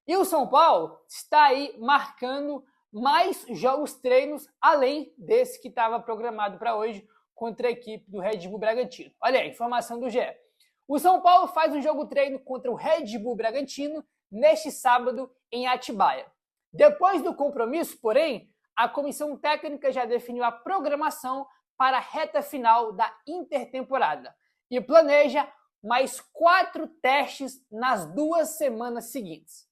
E o São Paulo está aí marcando mais jogos treinos, além desse que estava programado para hoje contra a equipe do Red Bull Bragantino. Olha aí, informação do GE. O São Paulo faz um jogo treino contra o Red Bull Bragantino neste sábado em Atibaia. Depois do compromisso, porém, a comissão técnica já definiu a programação para a reta final da intertemporada e planeja mais 4 testes nas 2 semanas seguintes.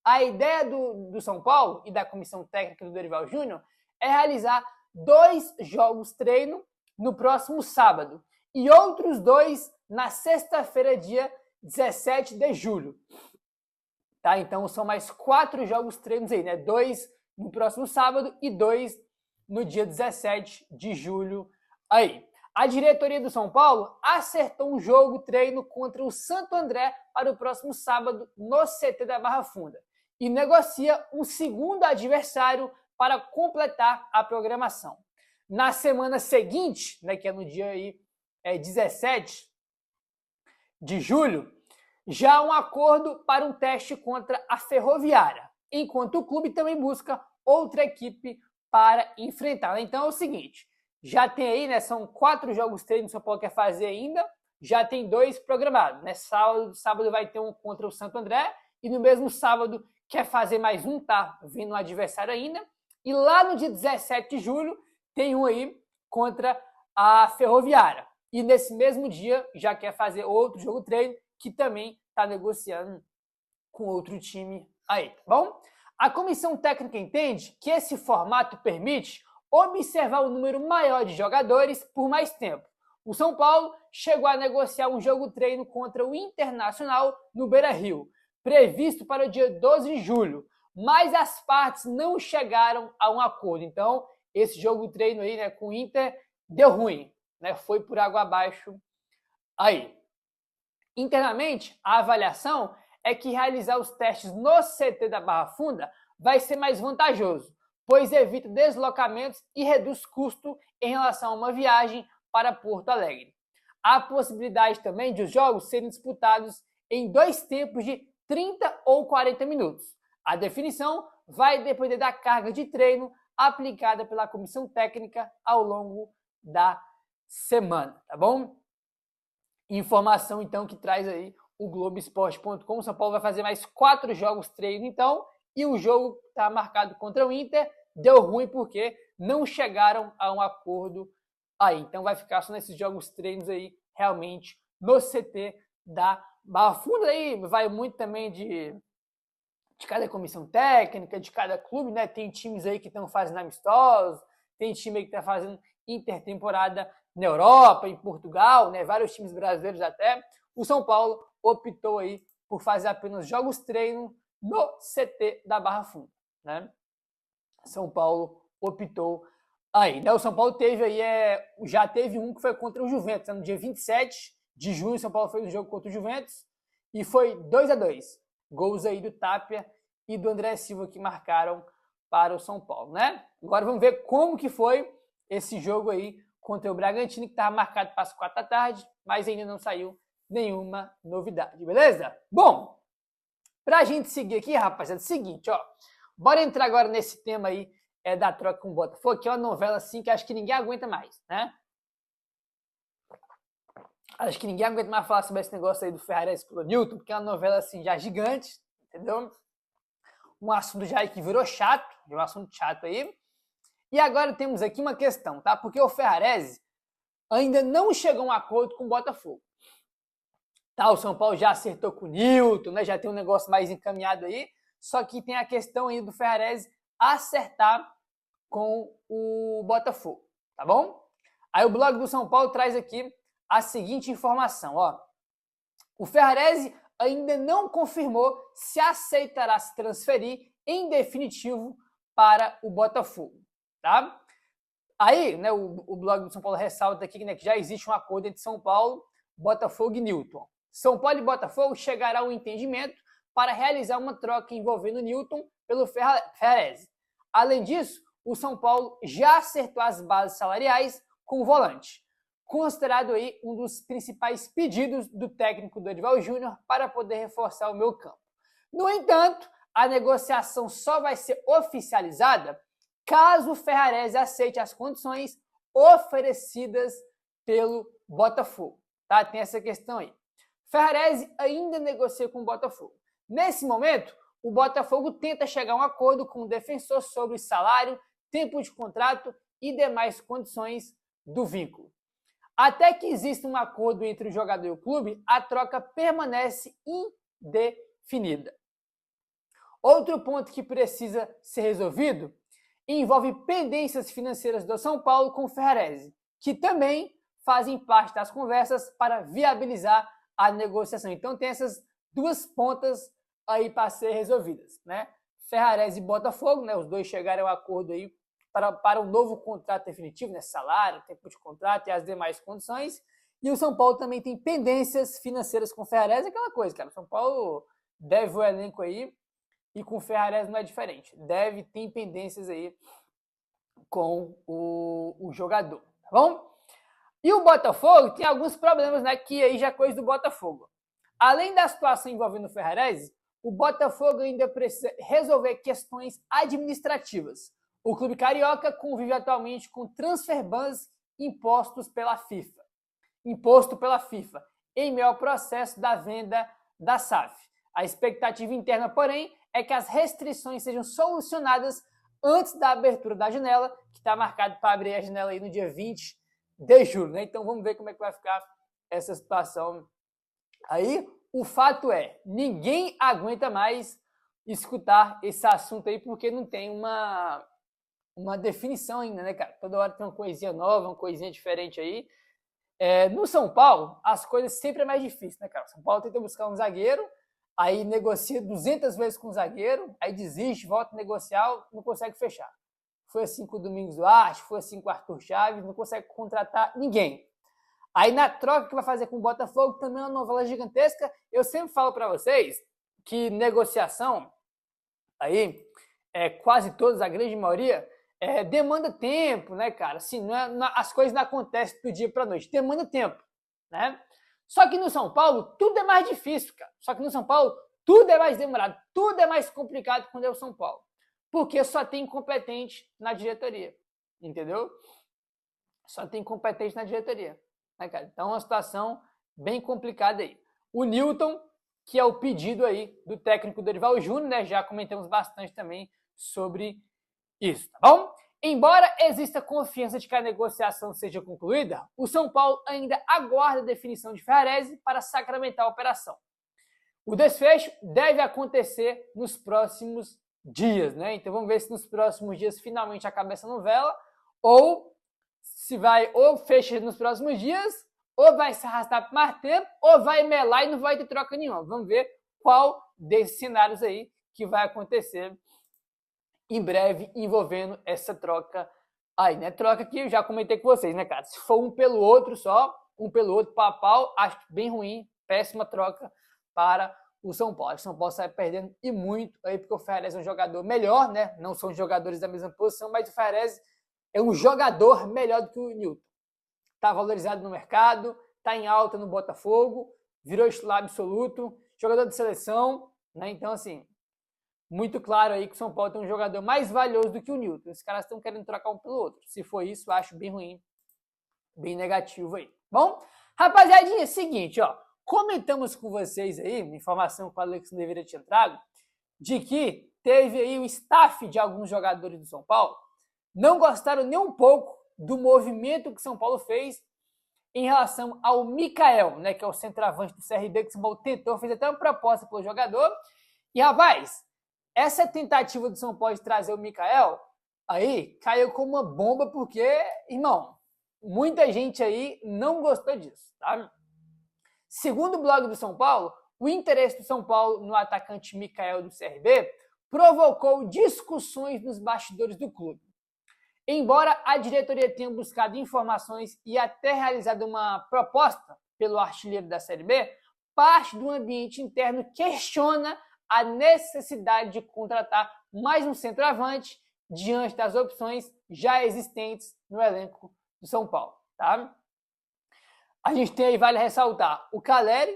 A ideia do São Paulo e da comissão técnica do Dorival Júnior é realizar 2 jogos treino no próximo sábado e outros 2 na sexta-feira, dia 17 de julho. Tá? Então são mais 4 jogos treinos aí, né? 2 no próximo sábado e 2 no dia 17 de julho aí. A diretoria do São Paulo acertou um jogo treino contra o Santo André para o próximo sábado no CT da Barra Funda e negocia um segundo adversário para completar a programação. Na semana seguinte, né, que é no dia aí, 17 de julho, já há um acordo para um teste contra a Ferroviária, enquanto o clube também busca outra equipe para enfrentar. Então é o seguinte, já tem aí, né, são 4 jogos treinos que o São Paulo quer fazer ainda, já tem 2 programados, né? Sábado vai ter um contra o Santo André e no mesmo sábado quer fazer mais um, tá vendo um adversário ainda, e lá no dia 17 de julho tem um aí contra a Ferroviária. E nesse mesmo dia já quer fazer outro jogo treino que também está negociando com outro time aí, tá bom? A comissão técnica entende que esse formato permite observar um número maior de jogadores por mais tempo. O São Paulo chegou a negociar um jogo treino contra o Internacional no Beira-Rio, previsto para o dia 12 de julho, mas as partes não chegaram a um acordo. Então, esse jogo treino aí, né, com o Inter deu ruim, né? Foi por água abaixo aí. Internamente, a avaliação é que realizar os testes no CT da Barra Funda vai ser mais vantajoso, pois evita deslocamentos e reduz custo em relação a uma viagem para Porto Alegre. Há a possibilidade também de os jogos serem disputados em 2 tempos de 30 ou 40 minutos. A definição vai depender da carga de treino aplicada pela comissão técnica ao longo da semana, tá bom? Informação, então, que traz aí o Globoesporte.com. O São Paulo vai fazer mais 4 jogos treino, então, e o jogo está marcado contra o Inter. Deu ruim porque não chegaram a um acordo aí. Então, vai ficar só nesses jogos treinos aí, realmente, no CT da Barra Funda. Aí vai muito também de cada comissão técnica, de cada clube, né? Tem times aí que estão fazendo amistosos, tem time aí que está fazendo intertemporada na Europa, em Portugal, né? Vários times brasileiros até. O São Paulo optou aí por fazer apenas jogos treino no CT da Barra Funda, né? São Paulo optou aí, né? O São Paulo teve aí, já teve um que foi contra o Juventus, no dia 27 de junho. O São Paulo fez um jogo contra o Juventus e foi 2-2. Gols aí do Tapia e do André Silva que marcaram para o São Paulo, né? Agora vamos ver como que foi esse jogo aí contra o Bragantino, que estava marcado para as 4 da tarde, mas ainda não saiu nenhuma novidade, beleza? Bom, pra gente seguir aqui, rapaziada, é o seguinte, ó, bora entrar agora nesse tema aí da troca com o Botafogo, que é uma novela assim que acho que ninguém aguenta mais, né? Acho que ninguém aguenta mais falar sobre esse negócio aí do Ferrarese pelo Newton, porque é uma novela assim já gigante, entendeu? Um assunto já que virou chato, um assunto chato aí. E agora temos aqui uma questão, tá? Porque o Ferrarese ainda não chegou a um acordo com o Botafogo. Tá, o São Paulo já acertou com o Newton, né? Já tem um negócio mais encaminhado aí. Só que tem a questão aí do Ferrarese acertar com o Botafogo, tá bom? Aí o blog do São Paulo traz aqui a seguinte informação, ó. O Ferrarese ainda não confirmou se aceitará se transferir em definitivo para o Botafogo, tá? Aí, né, o blog do São Paulo ressalta aqui, né, que já existe um acordo entre São Paulo, Botafogo e Newton. São Paulo e Botafogo chegará a um entendimento para realizar uma troca envolvendo Newton pelo Ferrarese. Além disso, o São Paulo já acertou as bases salariais com o volante, considerado aí um dos principais pedidos do técnico Dorival Júnior para poder reforçar o meio campo. No entanto, a negociação só vai ser oficializada caso o Ferrarese aceite as condições oferecidas pelo Botafogo. Tá? Tem essa questão aí. Ferrarese ainda negocia com o Botafogo. Nesse momento, o Botafogo tenta chegar a um acordo com o defensor sobre salário, tempo de contrato e demais condições do vínculo. Até que exista um acordo entre o jogador e o clube, a troca permanece indefinida. Outro ponto que precisa ser resolvido envolve pendências financeiras do São Paulo com o Ferrarese, que também fazem parte das conversas para viabilizar a negociação. Então tem essas duas pontas aí para serem resolvidas, né? Ferrarese e Botafogo, né? Os dois chegaram a um acordo aí para um novo contrato definitivo, né? Salário, tempo de contrato e as demais condições. E o São Paulo também tem pendências financeiras com o Ferrarese, aquela coisa, cara. O São Paulo deve o elenco aí e com o Ferrarese não é diferente. Tem pendências aí com o jogador, tá bom? E o Botafogo tem alguns problemas, né? Que aí já é coisa do Botafogo. Além da situação envolvendo o Ferrarese, o Botafogo ainda precisa resolver questões administrativas. O clube carioca convive atualmente com transfer bans imposto pela FIFA, em meio ao processo da venda da SAF. A expectativa interna, porém, é que as restrições sejam solucionadas antes da abertura da janela, que está marcado para abrir a janela aí no dia 20 de julho, né? Então vamos ver como é que vai ficar essa situação aí. O fato é, ninguém aguenta mais escutar esse assunto aí, porque não tem uma definição ainda, né, cara? Toda hora tem uma coisinha nova, uma coisinha diferente aí. No São Paulo, as coisas sempre é mais difíceis, né, cara? São Paulo tenta buscar um zagueiro, aí negocia 200 vezes com o zagueiro, aí desiste, volta a negociar, não consegue fechar. Foi assim com o Domingos Duarte, foi assim com o Arthur Chaves, não consegue contratar ninguém. Aí na troca que vai fazer com o Botafogo também é uma novela gigantesca. Eu sempre falo para vocês que negociação, aí, quase todas, a grande maioria, demanda tempo, né, cara? Assim, as coisas não acontecem do dia para noite, demanda tempo, né? Só que no São Paulo, tudo é mais difícil, cara. Só que no São Paulo, tudo é mais demorado, tudo é mais complicado quando é o São Paulo. Porque só tem incompetente na diretoria, entendeu? Só tem incompetente na diretoria, né, cara? Então é uma situação bem complicada aí. O Newton, que é o pedido aí do técnico Dorival Júnior, né? Já comentamos bastante também sobre isso, tá bom? Embora exista confiança de que a negociação seja concluída, o São Paulo ainda aguarda a definição de Ferrarese para sacramentar a operação. O desfecho deve acontecer nos próximos dias, né? Então vamos ver se nos próximos dias finalmente acaba essa novela, ou se vai ou fecha nos próximos dias, ou vai se arrastar por mais tempo, ou vai melar e não vai ter troca nenhuma. Vamos ver qual desses cenários aí que vai acontecer em breve envolvendo essa troca aí, né? Troca que eu já comentei com vocês, né, cara? Se for um pelo outro só, um pelo outro, pau a pau, acho bem ruim, péssima troca para o São Paulo. O São Paulo sai perdendo e muito aí, porque o Ferrarese é um jogador melhor, né? Não são jogadores da mesma posição, mas o Ferrarese é um jogador melhor do que o Newton. Está valorizado no mercado, está em alta no Botafogo, virou titular absoluto, jogador de seleção, né? Então, assim, muito claro aí que o São Paulo tem um jogador mais valioso do que o Newton. Os caras estão querendo trocar um pelo outro. Se for isso, eu acho bem ruim, bem negativo aí. Bom, rapaziadinha, seguinte, ó. Comentamos com vocês aí, uma informação que o Alex não deveria ter trago, de que teve aí o staff de alguns jogadores do São Paulo não gostaram nem um pouco do movimento que o São Paulo fez em relação ao Mikael, né, que é o centroavante do CRB, que o São Paulo tentou, fez até uma proposta pelo jogador. E, rapaz, essa tentativa do São Paulo de trazer o Mikael aí caiu como uma bomba, porque, irmão, muita gente aí não gostou disso, tá? Segundo o blog do São Paulo, o interesse do São Paulo no atacante Mikael do CRB provocou discussões nos bastidores do clube. Embora a diretoria tenha buscado informações e até realizado uma proposta pelo artilheiro da Série B, parte do ambiente interno questiona a necessidade de contratar mais um centroavante diante das opções já existentes no elenco do São Paulo, tá? A gente tem aí, vale ressaltar, o Caleri,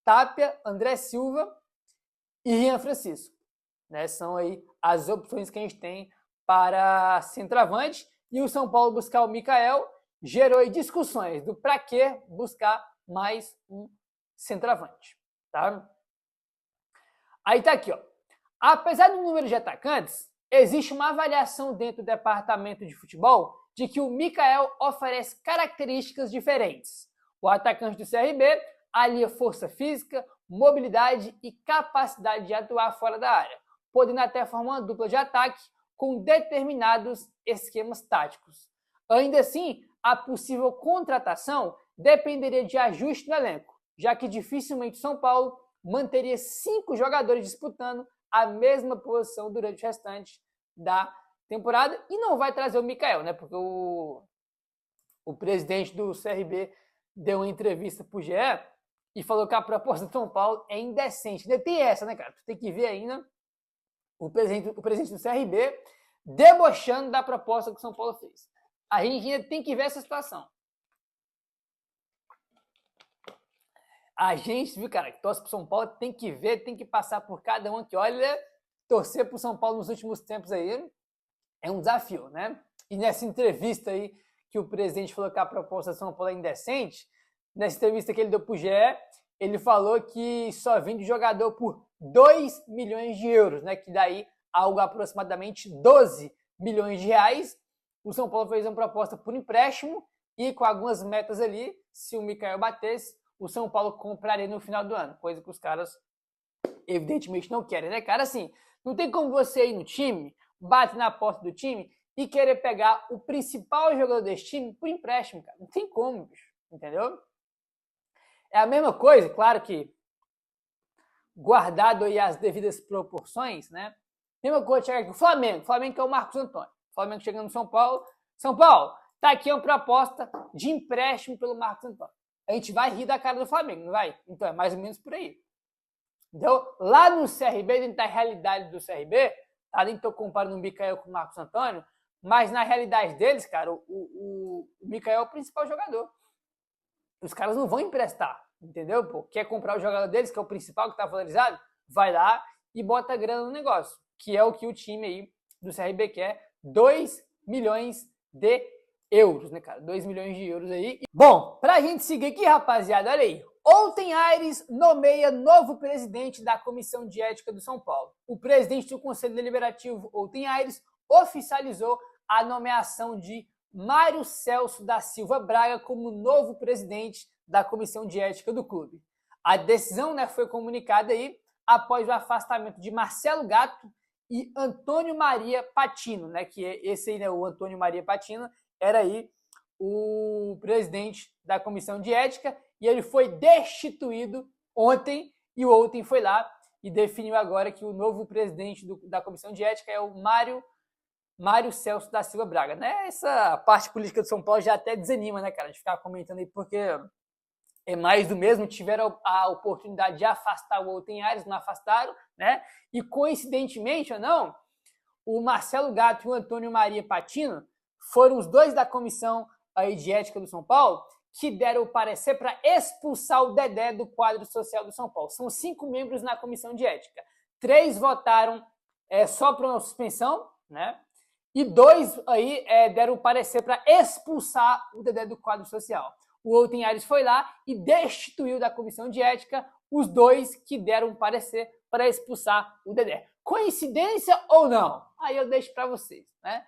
Tapia, André Silva e Rian Francisco. né? São aí as opções que a gente tem para centroavante. E o São Paulo buscar o Mikael gerou aí discussões do para que buscar mais um centroavante, tá? Aí tá aqui, ó. Apesar do número de atacantes, existe uma avaliação dentro do departamento de futebol de que o Mikael oferece características diferentes. O atacante do CRB alia força física, mobilidade e capacidade de atuar fora da área, podendo até formar uma dupla de ataque com determinados esquemas táticos. Ainda assim, a possível contratação dependeria de ajuste no elenco, já que dificilmente São Paulo manteria 5 jogadores disputando a mesma posição durante o restante da temporada e não vai trazer o Mikael, né? Porque o presidente do CRB deu uma entrevista pro GE e falou que a proposta do São Paulo é indecente. Ainda tem essa, né, cara? Tu tem que ver ainda o presidente do CRB debochando da proposta que o São Paulo fez. A gente ainda tem que ver essa situação. A gente, viu, cara, que torce pro São Paulo, tem que ver, tem que passar por cada um aqui. Olha, torcer pro São Paulo nos últimos tempos aí é um desafio, né? E nessa entrevista aí que o presidente falou que a proposta do São Paulo é indecente, nessa entrevista que ele deu pro GE, ele falou que só vende jogador por 2 milhões de euros, né? Que daí algo aproximadamente 12 milhões de reais. O São Paulo fez uma proposta por empréstimo e com algumas metas ali, se o Mikael batesse, o São Paulo compraria no final do ano, coisa que os caras evidentemente não querem, né, cara? Assim, não tem como você ir no time, bate na porta do time e querer pegar o principal jogador desse time por empréstimo, cara. Não tem como, bicho, entendeu? É a mesma coisa, claro que guardado aí as devidas proporções, né? Mesma coisa, chega aqui o Flamengo que é o Marcos Antônio. O Flamengo chegando no São Paulo, tá aqui uma proposta de empréstimo pelo Marcos Antônio. A gente vai rir da cara do Flamengo, não vai? Então é mais ou menos por aí. Então, lá no CRB, dentro da realidade do CRB, tá? Nem tô comparando o Mikael com o Marcos Antônio, mas na realidade deles, cara, o Mikael é o principal jogador. Os caras não vão emprestar, entendeu? Pô, quer comprar o jogador deles, que é o principal, que tá valorizado, vai lá e bota grana no negócio, que é o que o time aí do CRB quer, 2 milhões de euros, né, cara? 2 milhões de euros aí. Bom, pra gente seguir aqui, rapaziada, olha aí. Ontem Aires nomeia novo presidente da Comissão de Ética do São Paulo. O presidente do Conselho Deliberativo, Ontem Aires, oficializou a nomeação de Mário Celso da Silva Braga como novo presidente da Comissão de Ética do clube. A decisão, né, foi comunicada aí após o afastamento de Marcelo Gatto e Antônio Maria Patino, né, que esse aí, né, o Antônio Maria Patino, era aí o presidente da Comissão de Ética e ele foi destituído ontem e o Ontem foi lá e definiu agora que o novo presidente da Comissão de Ética é o Mário Celso da Silva Braga, né? Essa parte política de São Paulo já até desanima, né, cara, de ficar comentando aí, porque é mais do mesmo, tiveram a oportunidade de afastar o Ontem Aires, não afastaram, né? E coincidentemente ou não, o Marcelo Gatto e o Antônio Maria Patino foram os dois da comissão aí de ética do São Paulo que deram o parecer para expulsar o Dedé do quadro social do São Paulo. São 5 membros na comissão de ética. 3 votaram só para uma suspensão, né? E 2 aí deram o parecer para expulsar o Dedé do quadro social. O Ontem Aires foi lá e destituiu da comissão de ética os 2 que deram o parecer para expulsar o Dedé. Coincidência ou não? Aí eu deixo para vocês, né?